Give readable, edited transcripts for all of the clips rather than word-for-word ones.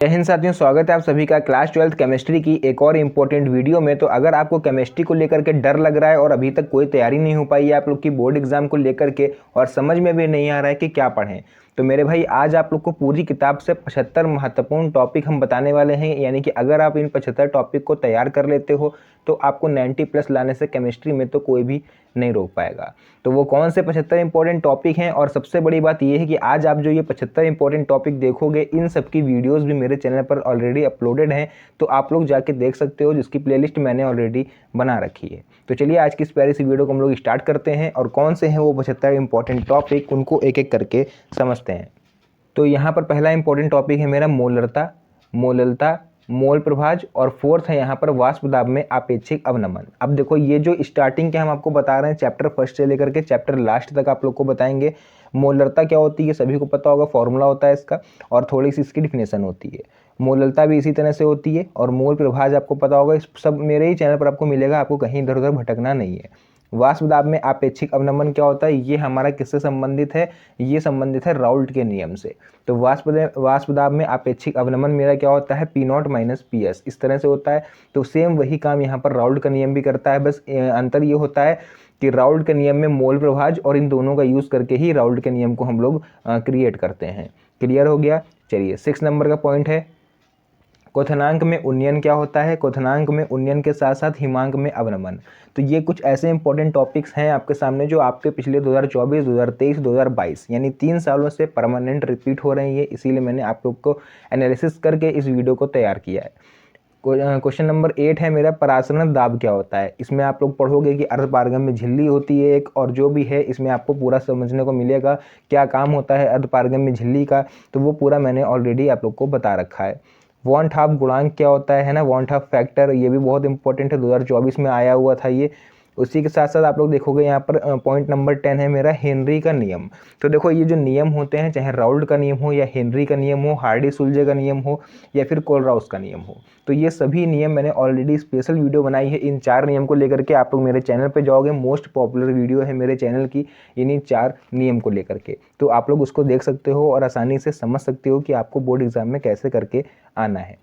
जय हिंद साथियों, स्वागत है आप सभी का क्लास 12th केमिस्ट्री की एक और इम्पोर्टेंट वीडियो में। तो अगर आपको केमिस्ट्री को लेकर के डर लग रहा है और अभी तक कोई तैयारी नहीं हो पाई है आप लोग की बोर्ड एग्जाम को लेकर के और समझ में भी नहीं आ रहा है कि क्या पढ़ें, तो मेरे भाई आज आप लोग को पूरी किताब से 75 महत्वपूर्ण टॉपिक हम बताने वाले हैं। यानी कि अगर आप इन 75 टॉपिक को तैयार कर लेते हो तो आपको 90+ लाने से केमिस्ट्री में तो कोई भी नहीं रोक पाएगा। तो वो कौन से 75 इंपॉर्टेंट टॉपिक हैं, और सबसे बड़ी बात ये है कि आज आप जो ये 75 इंपॉर्टेंट टॉपिक देखोगे इन सब की वीडियोस भी मेरे चैनल पर ऑलरेडी अपलोडेड हैं, तो आप लोग जाके देख सकते हो, जिसकी प्लेलिस्ट मैंने ऑलरेडी बना रखी है। तो चलिए आज की इस प्यारी सी वीडियो को हम लोग स्टार्ट करते हैं और कौन से हैं वो 75 इंपॉर्टेंट टॉपिक उनको एक एक करके समझते हैं। तो यहाँ पर पहला इंपॉर्टेंट टॉपिक है मेरा मोलरता, मोललता, मोल प्रभाज, और फोर्थ है यहाँ पर वाष्प दाब में आपेक्षिक अवनमन। अब देखो ये जो स्टार्टिंग के हम आपको बता रहे हैं चैप्टर फर्स्ट से लेकर के चैप्टर लास्ट तक आप लोग को बताएंगे। मोलरता क्या होती है सभी को पता होगा, फॉर्मूला होता है इसका, और थोड़ी सी इसकी डिफिनेशन होती है। मोललता भी इसी तरह से होती है, और मोल प्रभाज आपको पता होगा, इस सब मेरे ही चैनल पर आपको मिलेगा, आपको कहीं इधर उधर भटकना नहीं है। वाष्प दाब में आपेक्षिक अवनमन क्या होता है, ये हमारा किससे संबंधित है, ये संबंधित है राउल्ट के नियम से। तो वाष्प दाब में आपेक्षिक अवनमन मेरा क्या होता है, P0 माइनस PS, इस तरह से होता है। तो सेम वही काम यहाँ पर राउल्ट का नियम भी करता है, बस अंतर ये होता है कि राउल्ट के नियम में मोल प्रभाज और इन दोनों का यूज़ करके ही राउल्ट के नियम को हम लोग क्रिएट करते हैं। क्लियर हो गया। चलिए 6 नंबर का पॉइंट है, क्वथनांक में उन्नयन क्या होता है। क्वथनांक में उन्नयन के साथ साथ हिमांक में अवनमन। तो ये कुछ ऐसे इंपॉर्टेंट टॉपिक्स हैं आपके सामने जो आपके पिछले 2024, 2023, 2022 यानी 3 सालों से परमानेंट रिपीट हो रही है, इसीलिए मैंने आप लोग को एनालिसिस करके इस वीडियो को तैयार किया है। क्वेश्चन नंबर 8 है मेरा, परासरण दाब क्या होता है। इसमें आप लोग पढ़ोगे कि अर्धपारगम में झिल्ली होती है एक, और जो भी है इसमें आपको पूरा समझने को मिलेगा क्या काम होता है अर्धपारगम में झिल्ली का, तो वो पूरा मैंने ऑलरेडी आप लोग को बता रखा है। वॉन्ट हाफ गुणांक क्या होता है ना, वॉन्ट हाफ फैक्टर, ये भी बहुत इंपॉर्टेंट है, 2024 में आया हुआ था ये। उसी के साथ साथ आप लोग देखोगे यहाँ पर पॉइंट नंबर 10 है मेरा, हेनरी का नियम। तो देखो ये जो नियम होते हैं, चाहे राउल्ट का नियम हो या हेनरी का नियम हो, हार्डी सुलजे का नियम हो या फिर कोलराउस का नियम हो, तो ये सभी नियम मैंने ऑलरेडी स्पेशल वीडियो बनाई है इन 4 नियम को लेकर के। आप लोग मेरे चैनल पे जाओगे, मोस्ट पॉपुलर वीडियो है मेरे चैनल की इन्हीं 4 नियम को लेकर के, तो आप लोग उसको देख सकते हो और आसानी से समझ सकते हो कि आपको बोर्ड एग्जाम में कैसे करके आना है।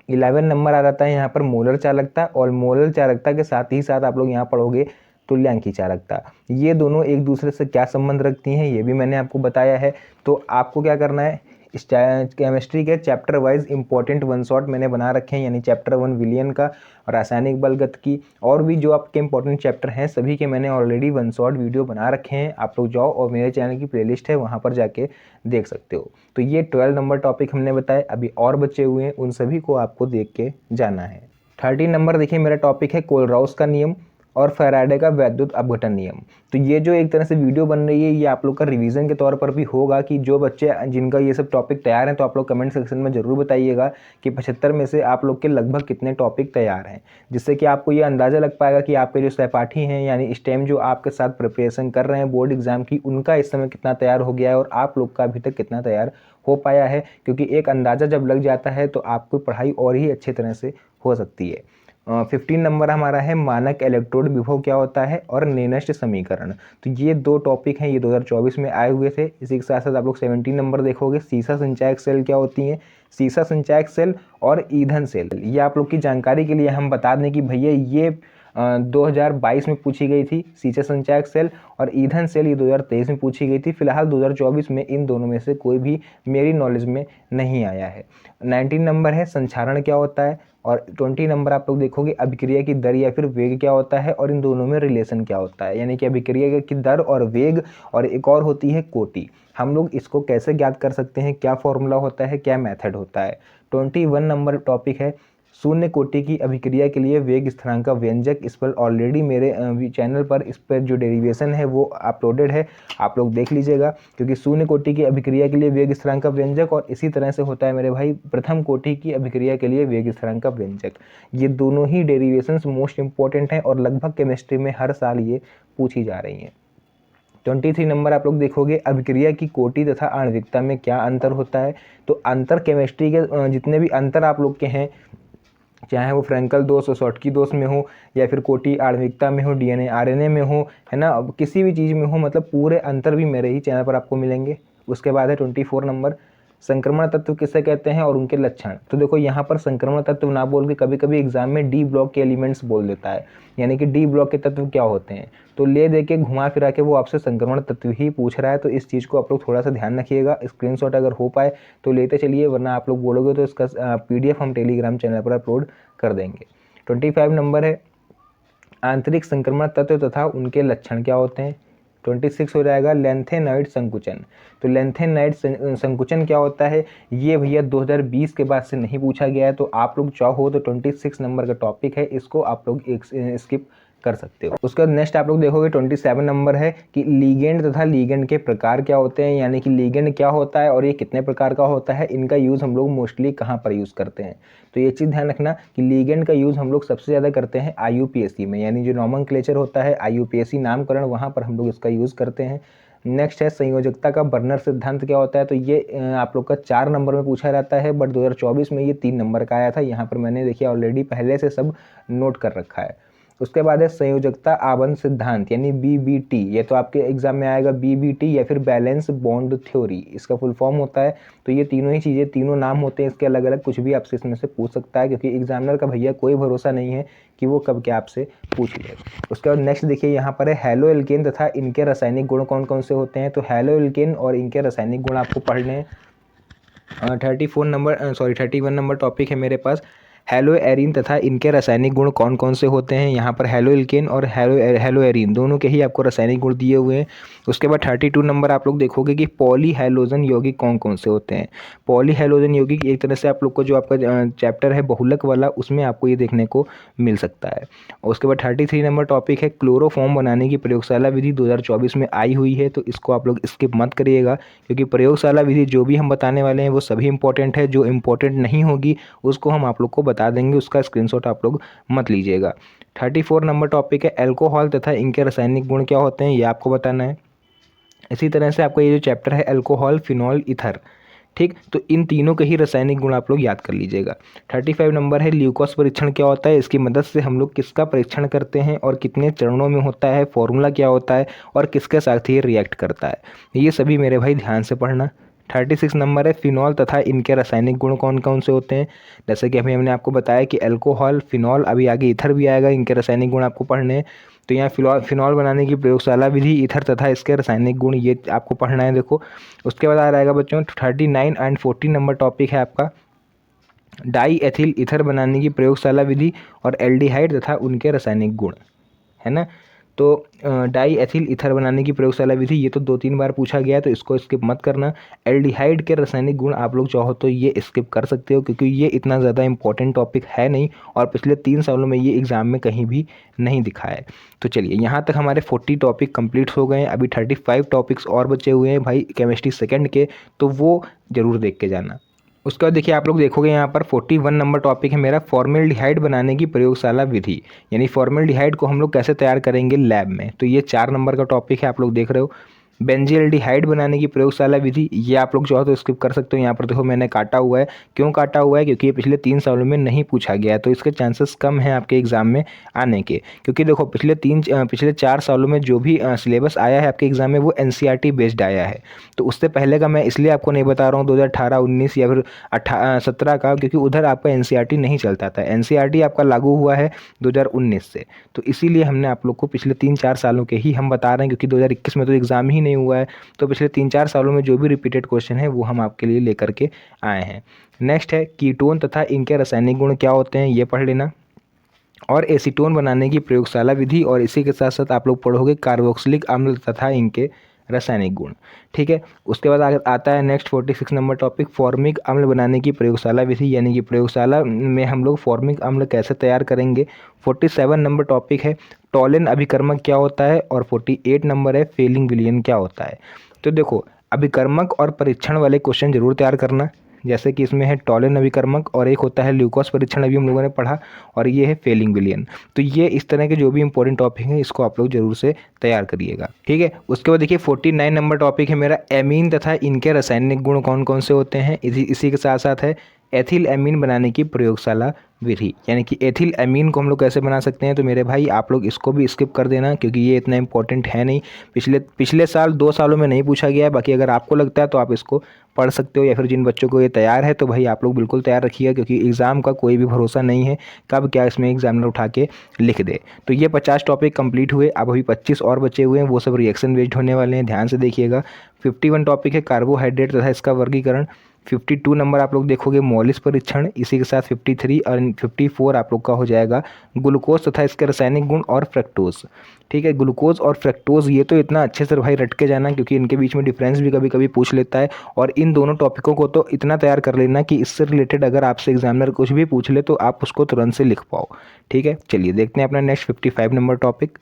11 नंबर आ जाता है यहाँ पर मोलर चालकता, और मोलर चालकता के साथ ही साथ आप लोग यहाँ पढ़ोगे तुल्यांकी चालकता। ये दोनों एक दूसरे से क्या संबंध रखती हैं ये भी मैंने आपको बताया है। तो आपको क्या करना है, केमिस्ट्री के chapter wise important one shot मैंने बना रखे हैं, यानी चैप्टर 1 विलियन का, रासायनिक बलगतिकी, और भी जो आपके इंपॉर्टेंट चैप्टर हैं सभी के मैंने ऑलरेडी वन शॉट वीडियो बना रखे हैं। आप लोग जाओ और मेरे चैनल की प्लेलिस्ट है वहाँ पर जाके देख सकते हो। तो ये 12 नंबर टॉपिक हमने बताए, अभी और बचे हुए हैं, उन सभी को आपको देख के जाना है। 13 नंबर देखिए मेरा टॉपिक है कोलराउस का नियम और फैराडे का वैद्युत अपघटन नियम। तो ये जो एक तरह से वीडियो बन रही है ये आप लोग का रिवीजन के तौर पर भी होगा, कि जो बच्चे जिनका ये सब टॉपिक तैयार हैं तो आप लोग कमेंट सेक्शन में ज़रूर बताइएगा कि 75 में से आप लोग के लगभग कितने टॉपिक तैयार हैं, जिससे कि आपको ये अंदाज़ा लग पाएगा कि आपके जो सहपाठी हैं यानी इस टाइम जो आपके साथ प्रिपरेशन कर रहे हैं बोर्ड एग्जाम की, उनका इस समय कितना तैयार हो गया है और आप लोग का अभी तक कितना तैयार हो पाया है। क्योंकि एक अंदाज़ा जब लग जाता है तो आपको पढ़ाई और ही अच्छी तरह से हो सकती है। 15 नंबर हमारा है मानक इलेक्ट्रोड विभव क्या होता है और नेनस्ट समीकरण। तो ये 2 टॉपिक हैं, ये 2024 में आए हुए थे। इसी के साथ साथ आप लोग 17 नंबर देखोगे, सीसा संचायक सेल क्या होती हैं, सीसा संचायक सेल और ईंधन सेल। ये आप लोग की जानकारी के लिए हम बता दें कि भैया ये 2022 में पूछी गई थी सीसा संचायक सेल, और ईंधन सेल ये 2023 में पूछी गई थी। फिलहाल 2024 में इन दोनों में से कोई भी मेरी नॉलेज में नहीं आया है। 19 नंबर है संक्षारण क्या होता है, और 20 नंबर आप लोग देखोगे अभिक्रिया की दर या फिर वेग क्या होता है और इन दोनों में रिलेशन क्या होता है, यानी कि अभिक्रिया की दर और वेग, और एक और होती है कोटि। हम लोग इसको कैसे ज्ञात कर सकते हैं, क्या फॉर्मूला होता है, क्या मेथड होता है। 21 नंबर टॉपिक है शून्य कोटि की अभिक्रिया के लिए वेग स्थिरांक का व्यंजक। इस पर ऑलरेडी मेरे चैनल पर इस पर जो डेरिवेशन है वो अपलोडेड है, आप लोग देख लीजिएगा। क्योंकि शून्य कोटि की अभिक्रिया के लिए वेग स्थिरांक का व्यंजक, और इसी तरह से होता है मेरे भाई प्रथम कोटि की अभिक्रिया के लिए वेग स्थिरांक का व्यंजक। ये दोनों ही डेरिवेशंस मोस्ट इंपॉर्टेंट हैं और लगभग केमिस्ट्री में हर साल ये पूछी जा रही हैं। 23 नंबर आप लोग देखोगे अभिक्रिया की कोटि तथा आणविकता में क्या अंतर होता है। तो अंतर केमिस्ट्री के जितने भी अंतर आप लोग के हैं, चाहे वो फ्रैंकल दोष और शॉर्टकी दोष में हो या फिर कोटि आणविकता में हो, डीएनए आरएनए में हो, है ना, अब किसी भी चीज़ में हो, मतलब पूरे अंतर भी मेरे ही चैनल पर आपको मिलेंगे। उसके बाद है 24 नंबर संक्रमण तत्व किसे कहते हैं और उनके लक्षण। तो देखो यहाँ पर संक्रमण तत्व ना बोल के कभी कभी एग्जाम में डी ब्लॉक के एलिमेंट्स बोल देता है, यानी कि डी ब्लॉक के तत्व क्या होते हैं, तो ले दे के घुमा फिरा के वो आपसे संक्रमण तत्व ही पूछ रहा है। तो इस चीज़ को आप लोग थोड़ा सा ध्यान रखिएगा, स्क्रीनशॉट अगर हो पाए तो लेते चलिए, वरना आप लोग बोलोगे तो इसका PDF हम टेलीग्राम चैनल पर अपलोड कर देंगे। 25 नंबर है आंतरिक संक्रमण तत्व तथा उनके लक्षण क्या होते हैं। 26 हो जाएगा लेंथेनॉइड संकुचन। तो लेंथेनॉइड संकुचन क्या होता है, ये भैया 2020 के बाद से नहीं पूछा गया है, तो आप लोग चाहो तो 26 नंबर का टॉपिक है, इसको आप लोग स्किप कर सकते हो। उसके बाद नेक्स्ट आप लोग देखोगे 27 नंबर है कि लीगेंड तथा लीगेंड के प्रकार क्या होते हैं, यानी कि लीगेंड क्या होता है और ये कितने प्रकार का होता है, इनका यूज़ हम लोग मोस्टली कहाँ पर यूज़ करते हैं। तो ये चीज़ ध्यान रखना कि लीगेंड का यूज़ हम लोग सबसे ज़्यादा करते हैं IUPAC में, यानी जो नॉमेनक्लेचर होता है IUPAC नामकरण, वहाँ पर हम लोग इसका यूज़ करते हैं। नेक्स्ट है संयोजकता का बर्नर सिद्धांत क्या होता है, तो ये आप लोग का 4 नंबर में पूछा जाता है, बट 2024 में ये 3 नंबर का आया था। यहाँ पर मैंने देखिए ऑलरेडी पहले से सब नोट कर रखा है। उसके बाद है संयोजकता आबंध सिद्धांत यानी BBT, ये तो आपके एग्जाम में आएगा BBT या फिर बैलेंस बॉन्ड थ्योरी, इसका फुल फॉर्म होता है। तो ये तीनों ही चीज़ें, तीनों नाम होते हैं इसके अलग अलग, कुछ भी आपसे इसमें से पूछ सकता है, क्योंकि एग्जामिनर का भैया कोई भरोसा नहीं है कि वो कब क्या आपसे पूछ ले। उसके बाद नेक्स्ट देखिए यहाँ पर है हैलो एल्केन तथा इनके रासायनिक गुण कौन कौन से होते हैं। तो हैलो एल्केन और इनके रासायनिक गुण आपको पढ़ने हैं। 31 नंबर टॉपिक है मेरे पास, हैलो एरीन तथा इनके रासायनिक गुण कौन कौन से होते हैं। यहाँ पर हैलो एल्केन और हैलो एरीन दोनों के ही आपको रासायनिक गुण दिए हुए हैं। उसके बाद 32 नंबर आप लोग देखोगे कि पॉली हैलोजन यौगिक कौन कौन से होते हैं। पॉली हैलोजन यौगिक एक तरह से आप लोग को जो आपका चैप्टर है बहुलक वाला, उसमें आपको ये देखने को मिल सकता है। उसके बाद 33 नंबर टॉपिक है क्लोरोफॉर्म बनाने की प्रयोगशाला विधि 2024 में आई हुई है, तो इसको आप लोग स्किप मत करिएगा, क्योंकि प्रयोगशाला विधि जो भी हम बताने वाले हैं वो सभी इंपॉर्टेंट है। जो इंपॉर्टेंट नहीं होगी उसको हम आप लोग को बता देंगे, उसका स्क्रीनशॉट आप लोग मत लीजिएगा। 34 नंबर टॉपिक है अल्कोहल तथा इनके रासायनिक गुण क्या होते हैं, ये आपको बताना है। इसी तरह से आपका ये जो चैप्टर है अल्कोहल, फिनॉल, ईथर, ठीक, तो इन तीनों के ही रासायनिक गुण आप लोग याद कर लीजिएगा। 35 नंबर है ल्यूकोस परीक्षण क्या होता है, इसकी मदद से हम लोग किसका परीक्षण करते हैं और कितने चरणों में होता है, फॉर्मूला क्या होता है और किसके साथ ये रिएक्ट करता है, ये सभी मेरे भाई ध्यान से पढ़ना। 36 नंबर है फिनॉल तथा इनके रासायनिक गुण कौन कौन से होते हैं। जैसे कि अभी हमने आपको बताया कि अल्कोहल, फिनॉल, अभी आगे ईथर भी आएगा, इनके रासायनिक गुण आपको पढ़ने हैं। तो यहाँ फिनॉल बनाने की प्रयोगशाला विधि, ईथर तथा इसके रासायनिक गुण, ये आपको पढ़ना है। देखो उसके बाद आ रहेगा बच्चों 39 एंड 40 नंबर टॉपिक है आपका डाई एथिल ईथर बनाने की प्रयोगशाला विधि और एल्डिहाइड तथा उनके रासायनिक गुण, है ना। तो डाई एथिल ईथर बनाने की प्रयोगशाला विधि, ये तो 2-3 बार पूछा गया है, तो इसको स्किप मत करना। एल्डिहाइड के रासायनिक गुण आप लोग चाहो तो ये स्किप कर सकते हो, क्योंकि ये इतना ज़्यादा इंपॉर्टेंट टॉपिक है नहीं और पिछले 3 सालों में ये एग्जाम में कहीं भी नहीं दिखा है। तो चलिए यहाँ तक हमारे 40 टॉपिक कंप्लीट हो गए हैं। अभी 35 टॉपिक्स और बचे हुए हैं भाई केमिस्ट्री सेकेंड के, तो वो ज़रूर देख के जाना। उसके बाद देखिए आप लोग देखोगे यहाँ पर 41 नंबर टॉपिक है मेरा फॉर्मेल्डिहाइड बनाने की प्रयोगशाला विधि, यानी फॉर्मेल्डिहाइड को हम लोग कैसे तैयार करेंगे लैब में। तो ये 4 नंबर का टॉपिक है, आप लोग देख रहे हो। बेंजील्डिहाइड बनाने की प्रयोगशाला विधि, ये आप लोग चाहो तो स्किप कर सकते हो। यहाँ पर देखो मैंने काटा हुआ है, क्यों काटा हुआ है, क्योंकि ये पिछले 3 सालों में नहीं पूछा गया है, तो इसके चांसेस कम हैं आपके एग्जाम में आने के। क्योंकि देखो पिछले 4 सालों में जो भी सिलेबस आया है आपके एग्जाम में वो NCERT बेस्ड आया है। तो उससे पहले का मैं इसलिए आपको नहीं बता रहा हूँ 2018-19 या फिर 17 का, क्योंकि उधर आपका NCERT नहीं चलता था। NCERT आपका लागू हुआ है 2019 से, तो इसीलिए हमने आप लोग को पिछले 3-4 सालों के ही हम बता रहे हैं, क्योंकि 2021 में तो एग्ज़ाम ही नहीं हुआ है। तो पिछले 3-4 सालों में जो भी रिपीटेड क्वेश्चन है वो हम आपके लिए लेकर के आए हैं। नेक्स्ट है कीटोन तथा इनके रासायनिक गुण क्या होते हैं, ये पढ़ लेना। और एसीटोन बनाने की प्रयोगशाला विधि, और इसी के साथ साथ आप लोग पढ़ोगे कार्बोक्सिलिक अम्ल तथा इनके रासायनिक गुण, ठीक है। उसके बाद आता है नेक्स्ट 46 नंबर टॉपिक फॉर्मिक अम्ल बनाने की प्रयोगशाला विधि, यानी कि प्रयोगशाला में हम लोग फॉर्मिक अम्ल कैसे तैयार करेंगे। 47 नंबर टॉपिक है टॉलिन अभिकर्मक क्या होता है, और 48 नंबर है फेलिंग विलयन क्या होता है। तो देखो अभिकर्मक और परीक्षण वाले क्वेश्चन जरूर तैयार करना, जैसे कि इसमें है टॉलिन अभिकर्मक और एक होता है ल्यूकोस परीक्षण, अभी हम लोगों ने पढ़ा, और ये है फेलिंग विलयन। तो ये इस तरह के जो भी इंपॉर्टेंट टॉपिक हैं इसको आप लोग जरूर से तैयार करिएगा, ठीक है। उसके बाद देखिए 49 नंबर टॉपिक है मेरा एमीन तथा इनके रासायनिक गुण कौन कौन से होते हैं। इसी के साथ साथ है एथिल एमीन बनाने की प्रयोगशाला विधि, यानी कि एथिल एमीन को हम लोग कैसे बना सकते हैं। तो मेरे भाई आप लोग इसको भी स्किप कर देना क्योंकि ये इतना इंपॉर्टेंट है नहीं। पिछले साल 2 सालों में नहीं पूछा गया है। बाकी अगर आपको लगता है तो आप इसको पढ़ सकते हो, या फिर जिन बच्चों को ये तैयार है तो भाई आप लोग बिल्कुल तैयार रखिएगा क्योंकि एग्ज़ाम का कोई भी भरोसा नहीं है, कब क्या इसमें एग्जामिनर उठा के लिख दे। तो ये 50 टॉपिक कंप्लीट हुए। अब अभी 25 और बचे हुए हैं, वो सब रिएक्शन बेस्ड होने वाले हैं, ध्यान से देखिएगा। 51 टॉपिक है कार्बोहाइड्रेट तथा इसका वर्गीकरण। 52 नंबर आप लोग देखोगे मौलिक परीक्षण, इसी के साथ 53 और 54 आप लोग का हो जाएगा ग्लूकोज तथा इसके रासायनिक गुण और फ्रक्टोज। ठीक है, ग्लूकोज और फ्रक्टोज ये तो इतना अच्छे से भाई रट के जाना क्योंकि इनके बीच में डिफरेंस भी कभी कभी पूछ लेता है। और इन दोनों टॉपिकों को तो इतना तैयार कर लेना कि इससे रिलेटेड अगर आपसे एग्जामिनर कुछ भी पूछ ले तो आप उसको तुरंत से लिख पाओ। ठीक है, चलिए देखते हैं अपना नेक्स्ट 55 नंबर टॉपिक।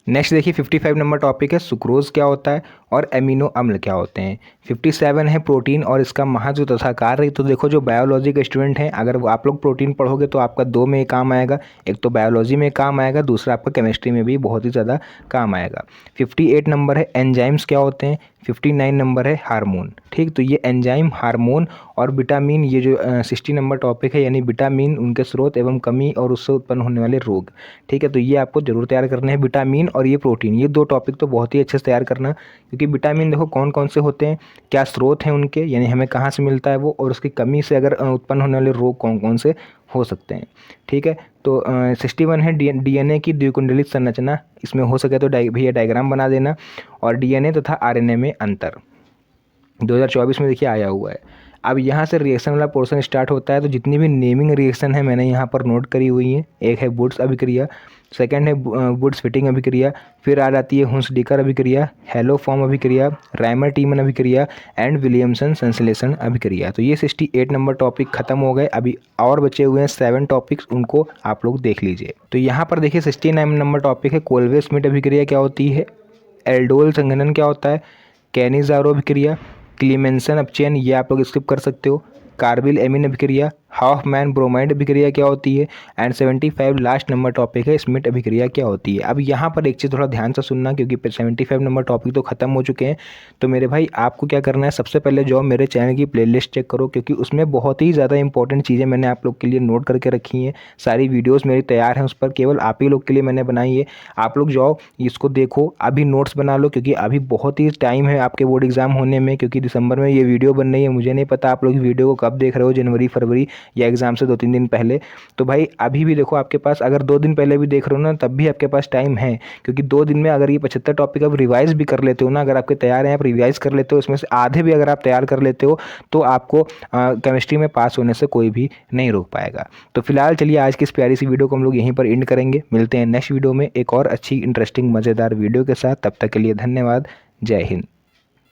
नेक्स्ट देखिए 55 नंबर टॉपिक है सुक्रोज क्या होता है और एमिनो अम्ल क्या होते हैं। 57 है प्रोटीन और इसका महत्व तथा कार्य। तो देखो जो बायोलॉजी के स्टूडेंट हैं, अगर आप लोग प्रोटीन पढ़ोगे तो आपका 2 में काम आएगा, एक तो बायोलॉजी में काम आएगा, दूसरा आपका केमिस्ट्री में भी बहुत ही ज़्यादा काम आएगा। 58 नंबर है एंजाइम्स क्या होते हैं। 59 नंबर है हार्मोन। ठीक, तो ये एंजाइम, हार्मोन और विटामिन, ये जो 60 नंबर टॉपिक है यानी विटामिन, उनके स्रोत एवं कमी और उससे उत्पन्न होने वाले रोग। ठीक है, तो ये आपको जरूर तैयार करने हैं। विटामिन और ये प्रोटीन, ये 2 टॉपिक तो बहुत ही अच्छे से तैयार करना क्योंकि विटामिन देखो कौन कौन से होते हैं, क्या स्रोत हैं उनके, यानी हमें कहाँ से मिलता है वो, और उसकी कमी से अगर उत्पन्न होने वाले रोग कौन कौन से हो सकते हैं। ठीक है, तो 61 है डीएनए की द्विकुंडलित संरचना। इसमें हो सके तो भैया डायग्राम बना देना। और डीएनए तथा आरएनए में अंतर 2024 में देखिए आया हुआ है। अब यहाँ से रिएक्शन वाला पोर्शन स्टार्ट होता है। तो जितनी भी नेमिंग रिएक्शन है मैंने यहाँ पर नोट करी हुई हैं। एक है वुड्स अभिक्रिया, सेकंड है वुड्स फिटिंग अभिक्रिया, फिर आ जाती है हुंस-डिकर अभिक्रिया, हेलोफॉर्म अभिक्रिया, राइमर-टीमन अभिक्रिया एंड विलियमसन संश्लेषण अभिक्रिया। तो ये 68 नंबर टॉपिक खत्म हो गए। अभी और बचे हुए हैं 7 टॉपिक्स, उनको आप लोग देख लीजिए। तो यहाँ पर देखिए 69 नंबर टॉपिक है कोल्वे स्मिट अभिक्रिया क्या होती है, एल्डोल संघनन क्या होता है, कैनिज़ारो अभिक्रिया, क्लीमेंसन अपचयन, ये आप लोग स्किप कर सकते हो, कार्बिल एमिन अभिक्रिया, हॉफमैन ब्रोमाइड अभिक्रिया क्या होती है एंड 75 लास्ट नंबर टॉपिक है स्मिट अभिक्रिया क्या होती है। अब यहाँ पर एक चीज़ थोड़ा ध्यान से सुनना क्योंकि 75 नंबर टॉपिक तो खत्म हो चुके हैं। तो मेरे भाई आपको क्या करना है, सबसे पहले जो मेरे चैनल की प्लेलिस्ट चेक करो क्योंकि उसमें बहुत ही ज़्यादा इंपॉर्टेंट चीज़ें मैंने आप लोग के लिए नोट करके रखी हैं। सारी वीडियोज़ मेरी तैयार हैं, उस पर केवल आप ही लोग के लिए मैंने बनाई है। आप लोग जाओ इसको देखो, अभी नोट्स बना लो क्योंकि अभी बहुत ही टाइम है आपके बोर्ड एग्जाम होने में, क्योंकि दिसंबर में ये वीडियो बन रही है। मुझे नहीं पता आप लोग वीडियो को कब देख रहे हो, जनवरी फरवरी या एग्जाम से 2-3 दिन पहले। तो भाई अभी भी देखो आपके पास, अगर 2 दिन पहले भी देख रहे हो ना तब भी आपके पास टाइम है क्योंकि 2 दिन में अगर ये 75 टॉपिक आप रिवाइज भी कर लेते हो ना, अगर आपके तैयार हैं आप रिवाइज कर लेते हो, इसमें से आधे भी अगर आप तैयार कर लेते हो तो आपको केमिस्ट्री में पास होने से कोई भी नहीं रोक पाएगा। तो फिलहाल चलिए आज की इस प्यारी सी वीडियो को हम लोग यहीं पर एंड करेंगे। मिलते हैं नेक्स्ट वीडियो में एक और अच्छी इंटरेस्टिंग मज़ेदार वीडियो के साथ। तब तक के लिए धन्यवाद। जय हिंद।